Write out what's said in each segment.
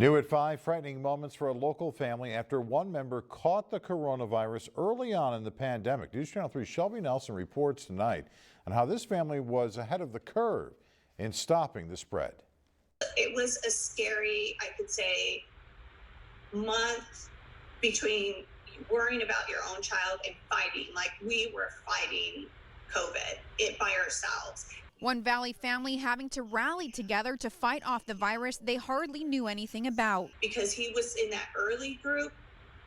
New at 5, frightening moments for a local family after one member caught the coronavirus early on in the pandemic. News Channel 3 Shelby Nelson reports tonight on how this family was ahead of the curve in stopping the spread. It was a scary, I could say, month between worrying about your own child and fighting. Like we were fighting COVID by ourselves. One Valley family having to rally together to fight off the virus they hardly knew anything about. Because he was in that early group,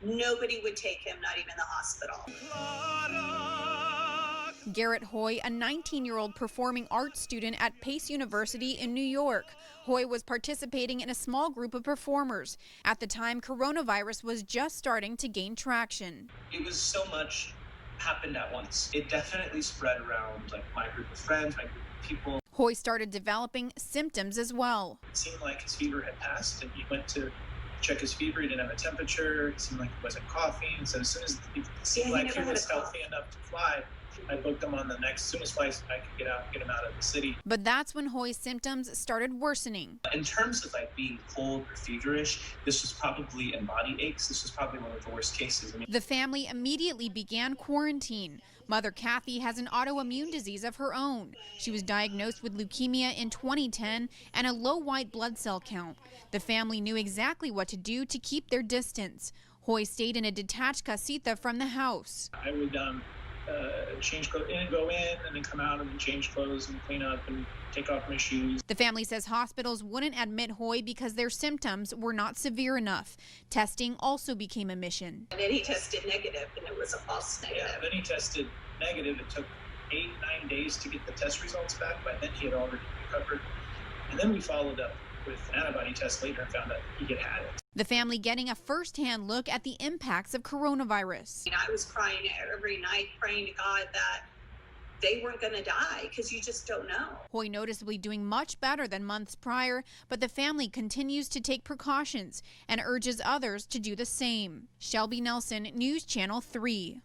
nobody would take him, not even the hospital. Garrett Hoy, a 19-year-old performing arts student at Pace University in New York. Hoy was participating in a small group of performers. At the time, coronavirus was just starting to gain traction. It was so much happened at once. It definitely spread around like my group of friends, my group of people. Hoy started developing symptoms as well. It seemed like his fever had passed and he went to check his fever. He didn't have a temperature. It seemed like he wasn't coughing. So as soon as it seemed like he was healthy enough to fly, I booked him on the next soonest flight I could get him out of the city. But that's when Hoy's symptoms started worsening. In terms of like being cold or feverish, this was probably, and body aches, this was probably one of the worst cases. The family immediately began quarantine. Mother Kathy has an autoimmune disease of her own. She was diagnosed with leukemia in 2010 and a low white blood cell count. The family knew exactly what to do to keep their distance. Hoy stayed in a detached casita from the house. I would change clothes and go in and then come out and then change clothes and clean up and take off my shoes. The family says hospitals wouldn't admit Hoy because their symptoms were not severe enough. Testing also became a mission. And then he tested negative, and it was a false negative. Yeah, then he tested negative. It took 8-9 days to get the test results back. By then he had already recovered. And then we followed up with an antibody test later and found out he had it. The family getting a first-hand look at the impacts of coronavirus. I was crying every night, praying to God that they weren't going to die, because you just don't know. Hoy noticeably doing much better than months prior, but the family continues to take precautions and urges others to do the same. Shelby Nelson, News Channel 3.